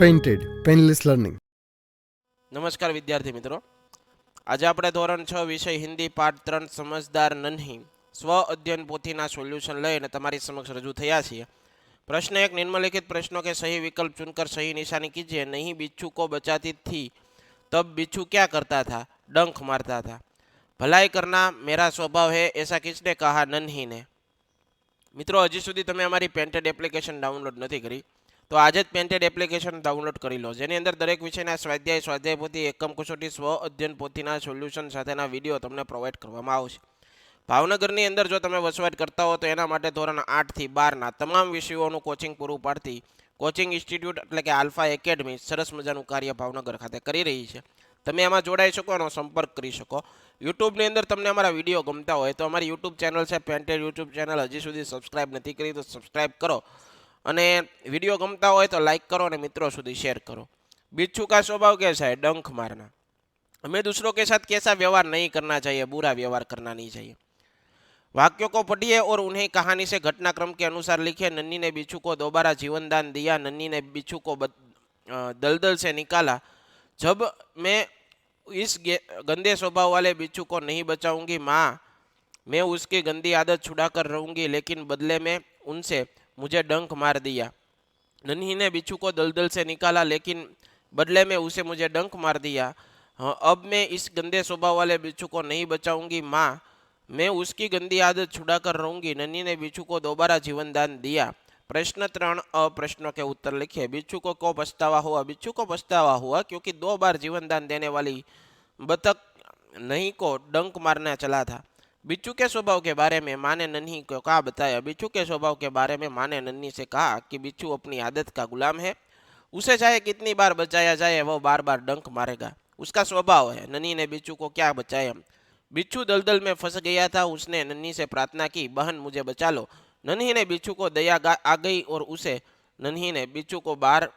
Painted painless learning. નમસ્કાર વિદ્યાર્થી મિત્રો, આજે આપણે ધોરણ 6 વિષય હિન્દી પાઠ 3 સમજદાર નન્હી સ્વ અધ્યયન પોથીના સોલ્યુશન લઈને તમારી સમક્ષ રજૂ થયા છીએ. प्रश्न एक, निम्नलिखित प्रश्नों के सही विकल्प चुनकर सही निशानी कीजिए. नहीं बिच्छू को बचाती थी तब बिच्छू क्या करता था? डंक मारता था. भलाई करना मेरा स्वभाव है ऐसा किसने कहा? नन्ही ने. મિત્રો, હજી સુધી તમે અમારી પેન્ટેડ એપ્લિકેશન ડાઉનલોડ નથી કરી તો આજે જ પેન્ટેડ એપ્લિકેશન ડાઉનલોડ કરી લો, જેની અંદર દરેક વિષયના સ્વાધ્યાય પોથી, એકમ કસોટી, સ્વ અધ્યયન પોથીના સોલ્યુશન સાથેના વિડીયો તમને પ્રોવાઈડ કરવામાં આવશે. ભાવનગરની અંદર જો તમે વસવાટ કરતા હો તો એના માટે ધોરણ 8 થી 12ના તમામ વિષયોનું કોચિંગ પૂરું પાડતી કોચિંગ ઇન્સ્ટિટ્યૂટ એટલે કે આલ્ફા એકેડમી સરસ મજાનું કાર્ય ભાવનગર ખાતે કરી રહી છે. તમે એમાં જોડાઈ શકો, એનો સંપર્ક કરી શકો. યુટ્યુબની અંદર તમને અમારા વિડીયો ગમતા હોય તો અમારી યુટ્યુબ ચેનલ છે પેન્ટેડ યુટ્યુબ ચેનલ, હજી સુધી સબસ્ક્રાઇબ નથી કરી તો સબસ્ક્રાઇબ કરો, અને વિડીયો ગમતા હોય તો લાઈક કરો અને મિત્રો સુધી શેર કરો. बिच्छू का स्वभाव कैसा है? डंक मारना. हमें दूसरों के साथ कैसा व्यवहार नहीं करना चाहिए? बुरा व्यवहार करना नहीं चाहिए. वाक्यों को पढ़िए और उन्हें कहानी से घटनाक्रम के अनुसार लिखिए. नन्ही ने बिच्छू को दोबारा जीवन दान दिया. नन्ही ने बिच्छू को दलदल से निकाला. जब मैं इस गंदे स्वभाव वाले बिच्छू को नहीं बचाऊंगी माँ, मैं उसकी गंदी आदत छुड़ाकर रहूंगी, लेकिन बदले में उनसे मुझे डंक मार दिया. नन्ही ने बिच्छू को दलदल से निकाला, लेकिन बदले में उसे मुझे डंक मार दिया. अब मैं इस गंदे स्वभाव वाले बिच्छू को नहीं बचाऊंगी माँ, मैं उसकी गंदी आदत छुड़ाकर रहूंगी. नन्ही ने बिच्छू को दोबारा जीवन दान दिया. प्रश्न 3 प्रश्नों के उत्तर लिखिए. बिच्छू को क्यों पछतावा हुआ? बिच्छू को पछतावा हुआ क्योंकि 2 बार जीवन दान देने वाली बतख नन्ही को डंक मारना चला था. बिच्छू के स्वभाव के बारे में माँ ने नन्ही को कहा बताया. बिच्छू के स्वभाव के बारे में माँ ने नन्ही से कहा कि बिच्छू अपनी आदत का गुलाम है, उसे चाहे कितनी बार बचाया जाए वह बार बार डंक मारेगा, उसका स्वभाव है. नन्ही ने बिच्छू को क्या बचाया? बिच्छू दलदल में फंस गया था. उसने नन्ही से प्रार्थना की, बहन मुझे बचा लो. नन्ही ने बिच्छू को दया आ गई और उसे नन्ही ने बिच्छू को बाहर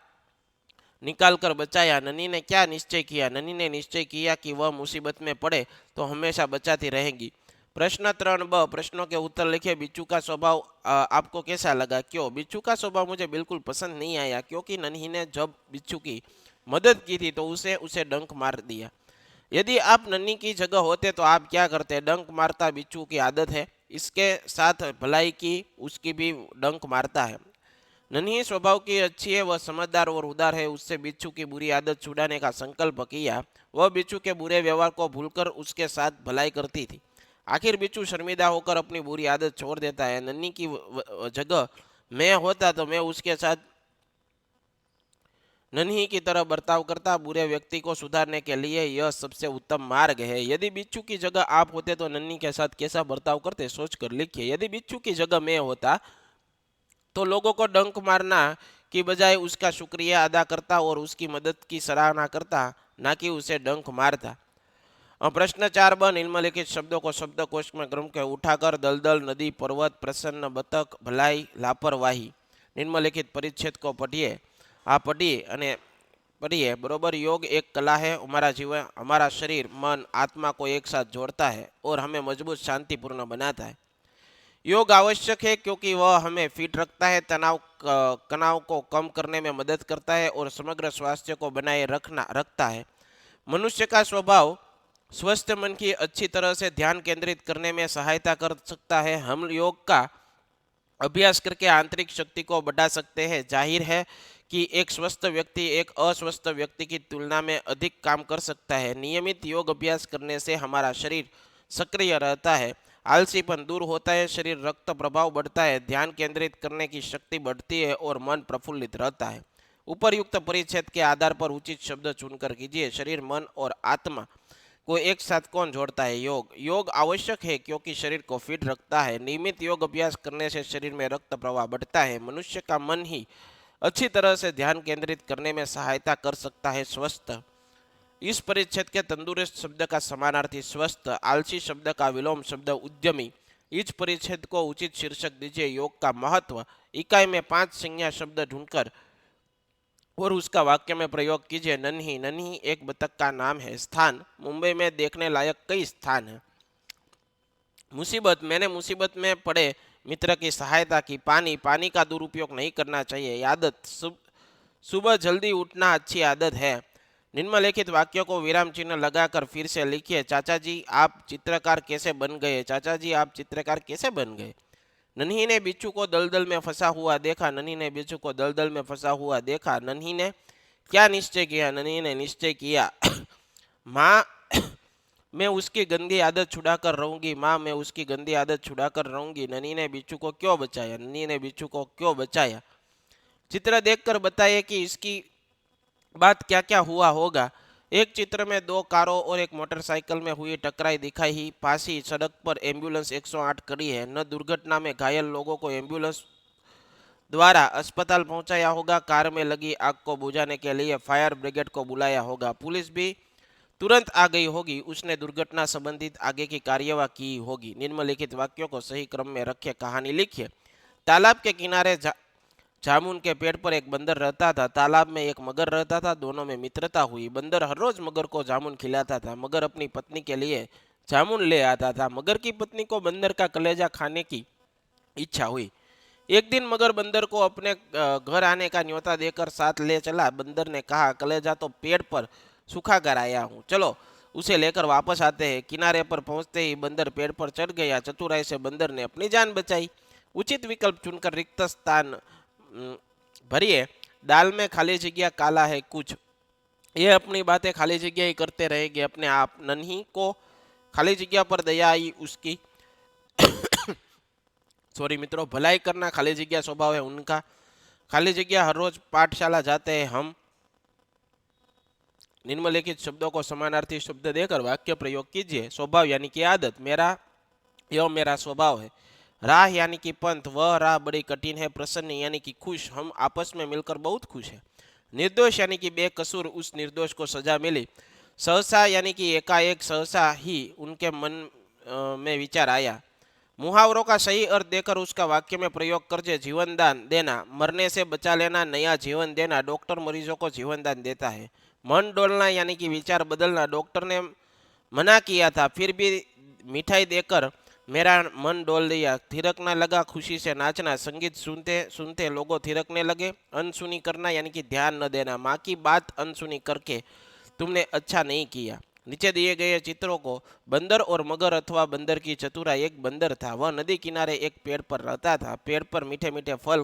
निकाल कर बचाया. नन्ही ने क्या निश्चय किया? नन्ही ने निश्चय किया कि वह मुसीबत में पड़े तो हमेशा बचाती रहेगी. प्रश्न 3 प्रश्नों के उत्तर लिखे. बिच्छू का स्वभाव आपको कैसा लगा? क्यों? बिच्छू का स्वभाव मुझे बिल्कुल पसंद नहीं आया, क्योंकि नन्ही ने जब बिच्छू की मदद की थी तो उसे डंक मार दिया. यदि आप नन्ही की जगह होते तो आप क्या करते? डंक मारता बिच्छू की आदत है, इसके साथ भलाई की उसकी भी डंक मारता है. नन्ही स्वभाव की अच्छी है, वह समझदार और उदार है. उससे बिच्छू की बुरी आदत छुड़ाने का संकल्प किया. वह बिच्छू के बुरे व्यवहार को भूलकर उसके साथ भलाई करती थी. आखिर बिच्छू शर्मिंदा होकर अपनी बुरी आदत छोड़ देता है. नन्ही की जगह मैं होता तो मैं उसके साथ नन्ही की तरह बर्ताव करता. बुरे व्यक्ति को सुधारने के लिए यह सबसे उत्तम मार्ग है. यदि बिच्छू की जगह आप होते तो नन्ही के साथ कैसा बर्ताव करते? सोचकर लिखिए. यदि बिच्छू की जगह मैं होता तो लोगों को डंक मारना की बजाय उसका शुक्रिया अदा करता और उसकी मदद की सराहना करता, ना कि उसे डंक मारता. प्रश्न 4 निम्नलिखित शब्दों को शब्दकोश में क्रम के उठाकर. दलदल, नदी, पर्वत, प्रसन्न, बतख, भलाई, लापरवाही. निम्नलिखित परिच्छेद को पढ़िए. आप पढ़िए. बरोबर. योग एक कला है. हमारा जीवन, हमारा शरीर, मन, आत्मा को एक साथ जोड़ता है और हमें मजबूत, शांतिपूर्ण बनाता है. योग आवश्यक है क्योंकि वह हमें फिट रखता है, तनाव को कम करने में मदद करता है और समग्र स्वास्थ्य को बनाए रखता है. मनुष्य का स्वभाव स्वस्थ मन की अच्छी तरह से ध्यान केंद्रित करने में सहायता कर सकता है. हम योग का अभ्यास करके आंतरिक शक्ति को बढ़ा सकते हैं. जाहिर है कि एक स्वस्थ व्यक्ति एक अस्वस्थ व्यक्ति की तुलना में अधिक काम कर सकता है. नियमित योग अभ्यास करने से हमारा शरीर सक्रिय रहता है, आलसीपन दूर होता है, शरीर रक्त प्रभाव बढ़ता है, ध्यान केंद्रित करने की शक्ति बढ़ती है और मन प्रफुल्लित रहता है. उपरयुक्त परिच्छेद के आधार पर उचित शब्द चुनकर कीजिए. शरीर, मन और आत्मा को एक साथ कौन जोड़ता है? योग. योग आवश्यक है क्योंकि शरीर को फिट रखता है. नियमित योग अभ्यास करने से शरीर में रक्त प्रवाह बढ़ता है. मनुष्य का मन ही अच्छी तरह से ध्यान केंद्रित करने में सहायता कर सकता है. स्वस्थ. इस परिच्छेद के तंदुरुस्त शब्द का समानार्थी स्वस्थ. आलसी शब्द का विलोम शब्द उद्यमी. इस परिच्छेद को उचित शीर्षक दीजिए. योग का महत्व. इकाई में 5 संज्ञा शब्द ढूंढकर और उसका वाक्य में प्रयोग कीजिए. नन्ही. नन्ही एक बतख का नाम है. स्थान. मुंबई में देखने लायक कई स्थान हैं. मुसीबत. मैंने मुसीबत में पड़े मित्र की सहायता की. पानी. पानी का दुरुपयोग नहीं करना चाहिए. आदत. सुबह जल्दी उठना अच्छी आदत है। निम्नलिखित वाक्यों को विराम चिन्ह लगाकर फिर से लिखिए। चाचा जी आप चित्रकार कैसे बन गए? चाचा जी आप चित्रकार कैसे बन गए? नन्ही ने बिच्छू को दलदल में फंसा हुआ देखा। नन्ही ने बिच्छू को दलदल में फंसा हुआ देखा। नन्ही ने क्या निश्चय किया? नन्ही ने निश्चय किया माँ मैं उसकी गंदी आदत छुड़ाकर रहूंगी। माँ मैं उसकी गंदी आदत छुड़ाकर रहूंगी। नन्ही ने बिच्छू को क्यों बचाया? नन्ही ने बिच्छू को क्यों बचाया? चित्र देखकर बताइए कि इसकी बात क्या क्या हुआ होगा। एक चित्र में दो कारों और एक मोटरसाइकिल में हुई टकराई दिखाई। पास ही सड़क पर एम्बुलेंस 108 खड़ी है। न दुर्घटना में घायल लोगों को एम्बुलेंस द्वारा अस्पताल पहुंचाया होगा। कार में लगी आग को बुझाने के लिए फायर ब्रिगेड को बुलाया होगा। पुलिस भी तुरंत आ गई होगी। उसने दुर्घटना संबंधित आगे की कार्यवाही की होगी। निम्नलिखित वाक्यों को सही क्रम में रखे कहानी लिखिए। तालाब के किनारे जामुन के पेड़ पर एक बंदर रहता था। तालाब में एक मगर रहता था। दोनों में मित्रता हुई। बंदर हर रोज मगर को जामुन खिलाता था। मगर अपनी पत्नी के लिए जामुन ले आता था। मगर की पत्नी को बंदर का कलेजा खाने की इच्छा हुई। एक दिन मगर बंदर को अपने घर आने का न्योता देकर साथ ले चला। बंदर ने कहा कलेजा तो पेड़ पर सूखा कर आया हूँ, चलो उसे लेकर वापस आते हैं। किनारे पर पहुंचते ही बंदर पेड़ पर चढ़ गया। चतुराई से बंदर ने अपनी जान बचाई। उचित विकल्प चुनकर रिक्त स्थान भरिए। दाल में खाली जगह काला है कुछ। ये अपनी बातें खाली जगह ही करते रहेंगे अपने आप। नन्ही को खाली जगह पर दया आई उसकी। सॉरी मित्रों, भलाई करना खाली जगह स्वभाव है उनका। खाली जगह हर रोज पाठशाला जाते हैं हम। निम्नलिखित शब्दों को समानार्थी शब्द देकर वाक्य प्रयोग कीजिए। स्वभाव यानी कि आदत। मेरा यह मेरा स्वभाव है। राह यानी कि पंथ। वह राह बड़ी कठिन है। प्रसन्न यानी कि खुश। हम आपस में मिलकर बहुत खुश हैं। निर्दोष यानी कि बेकसूर। उस निर्दोष को सजा मिली। सहसा यानी कि एकाएक सहसा ही उनके मन में विचार आया। मुहावरों का सही अर्थ देकर उसका वाक्य में प्रयोग करके जीवन दान देना। मरने से बचा लेना, नया जीवन देना। डॉक्टर मरीजों को जीवन दान देता है। मन डोलना यानी कि विचार बदलना। डॉक्टर ने मना किया था फिर भी मिठाई देकर मेरा मन डोल दिया। थिरकना लगा खुशी से नाचना। संगीत सुनते सुनते लोगों थिरकने लगे। अनसुनी करना यानी कि ध्यान न देना। माँ की बात अनसुनी करके तुमने अच्छा नहीं किया। नीचे दिए गए चित्रों को बंदर और मगर अथवा बंदर की चतुराई। एक बंदर था। वह नदी किनारे एक पेड़ पर रहता था। पेड़ पर मीठे मीठे फल।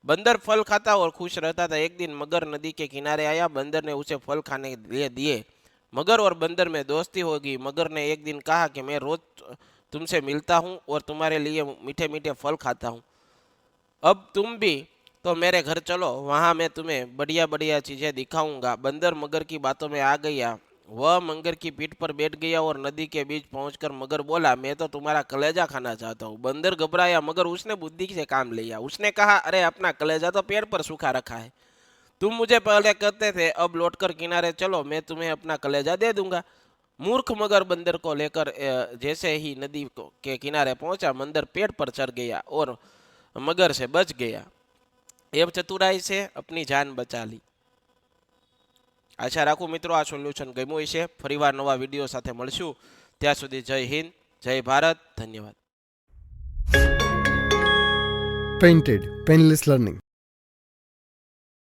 बंदर फल खाता और खुश रहता था। एक दिन मगर नदी के किनारे आया। बंदर ने उसे फल खाने के लिए दिए। मगर और बंदर में दोस्ती होगी। मगर ने एक दिन कहा कि मैं रोज तुमसे मिलता हूँ और तुम्हारे लिए मीठे मीठे फल खाता हूँ। अब तुम भी तो मेरे घर चलो, वहाँ मैं तुम्हें बढ़िया बढ़िया चीज़ें दिखाऊंगा। बंदर मगर की बातों में आ गया। वह मगर की पीठ पर बैठ गया और नदी के बीच पहुंचकर मगर बोला मैं तो तुम्हारा कलेजा खाना चाहता हूँ। बंदर घबराया मगर उसने बुद्धि से काम लिया। उसने कहा अरे अपना कलेजा तो पेड़ पर सूखा रखा है। तुम मुझे पहले कहते थे, अब लौटकर किनारे चलो, मैं तुम्हें अपना कलेजा दे दूंगा। मूर्ख मगर बंदर को लेकर जैसे ही नदी के किनारे पहुंचा, बंदर पेड़ पर चढ़ गया और मगर से बच गया। એ ચતુરાઈ से अपनी जान बचा ली। आशा રાખું મિત્રો આ સોલ્યુશન ગમ્યું હશે। ફરીવાર નવા વિડીયો સાથે મળશું। ત્યાં સુધી જય હિન્દ, જય ભારત, ધન્યવાદ। Painted Painless Learning.